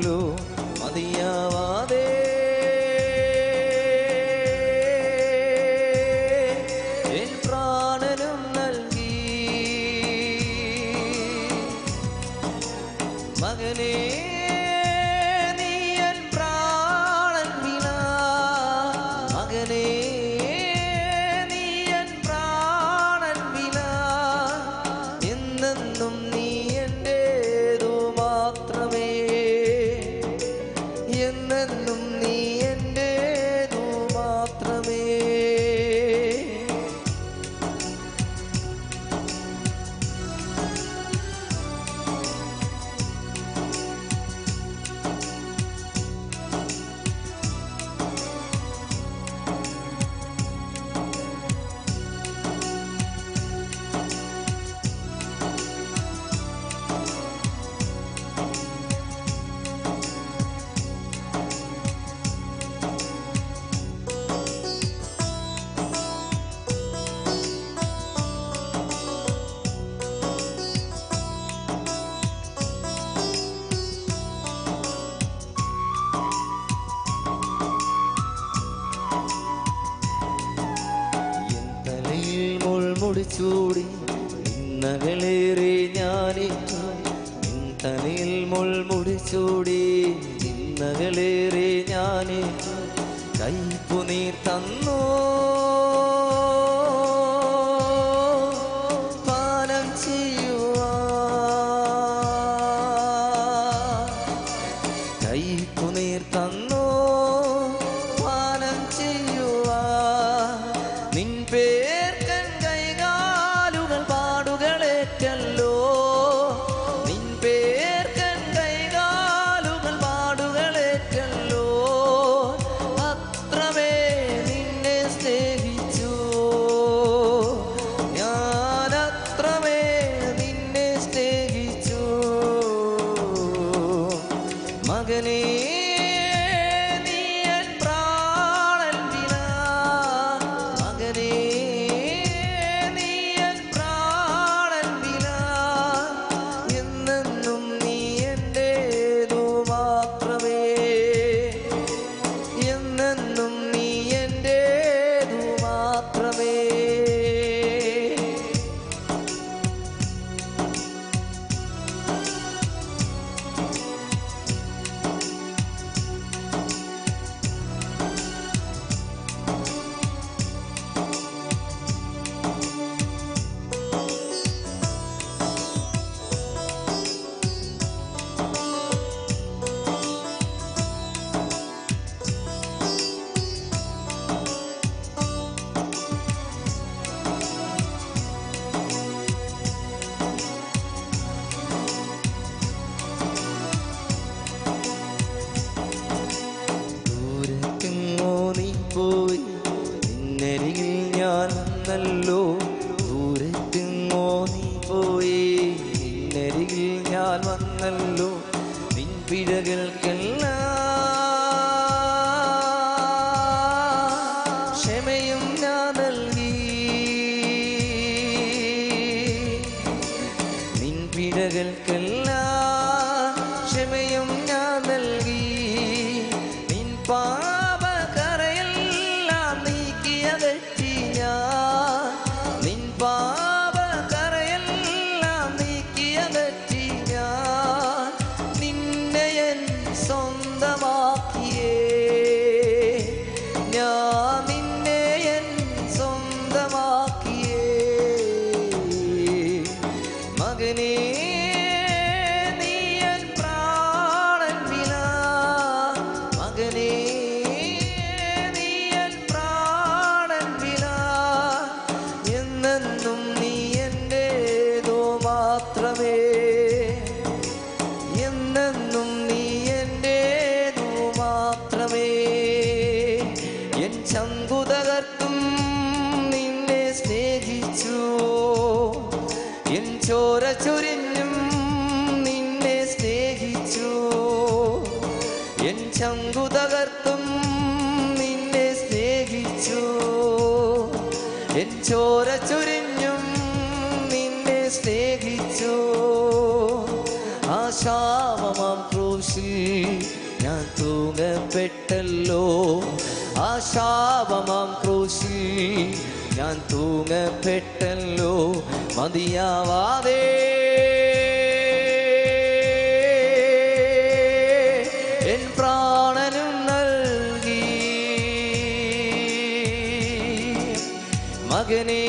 നൽകിയല്ലോ മതിയാവാതെ. N പ്രാണനും നൽകി മകനേ നീ എൻ പ്രാണൻ വിന മകനേ നീ എൻ പ്രാണൻ വിന എന്നെന്നും നീ എന്റേതു മാത്രമേ എന്നെന്നും നീ എന്റേതു മാത്രമേ. മുൾമുടിച്ചൂടി നിന്നകളേറെ ഞാനേറ്റു നിൻ തലയിൽ മുൾമുടിച്ചൂടി നിന്നകളേറെ ഞാനേറ്റു കൈപ്പു നീ തന്നോ പാനം ചെയ്യുവാ കൈപ്പു നീർ തന്നോ പാനം ചെയ്യുവാ നിൻ പേർക്കൻ കൈകാലുകൾ പാടുകളേറ്റല്ലോ നിൻ പേർക്കൻ കൈകാലുകൾ പാടുകളേറ്റല്ലോ അത്രമേ നിന്നെ സ്നേഹിച്ചു ഞാൻ അത്രമേ നിന്നെ സ്നേഹിച്ചു മകനേ പോയി നിന്നരികിൽ ഞാൻ വന്നല്ലോ ദൂരത്തെങ്ങോ നീ പോയി നിന്നരികിൽ ഞാൻ വന്നല്ലോ നിൻ പിഴകൾക്കെല്ലാം ക്ഷമയും ഞാൻ നൽകി നിൻ പിഴകൾക്കെല്ലാം ക്ഷമയും ഞാൻ നൽകി നിൻ പാപകറയെല്ലാം നീക്കിയതെറ്റി ഞാൻ നിൻ പാപകറയെല്ലാം നീക്കിയതെറ്റി ഞാൻ നിന്നെ എൻ സ്വന്തമാക്കിയേ ഞാൻ നിന്നെ എൻ സ്വന്തമാക്കിയേ മകനേ നീ എൻ പ്രാണൻ വിന മകനേ നീ എൻ പ്രാണൻ വിന എന്നെന്നും നീ എന്റേതോ മാത്രമേ എന്നെന്നും നീ എന്റേതോ മാത്രമേ എൻ ചങ്കു തകർത്തും നിന്നെ സ്നേഹിച്ചു എൻ ചോര ചൊരിഞ്ഞും നിന്നെ സ്നേഹിച്ചു എൻ ചങ്കു തകർത്തും നിന്നെ സ്നേഹിച്ചു എൻ ചോര ചൊരിഞ്ഞും നിന്നെ സ്നേഹിച്ചു ആ ശാപമാം ക്രൂശിൽ ഞാൻ തൂങ്ങപ്പെട്ടല്ലോ ആ ശാപമാം ക്രൂശിൽ ഞാൻ തൂങ്ങപ്പെട്ടല്ലോ മതിയാവാതെ എൻ പ്രാണനും നൽകി മകനേ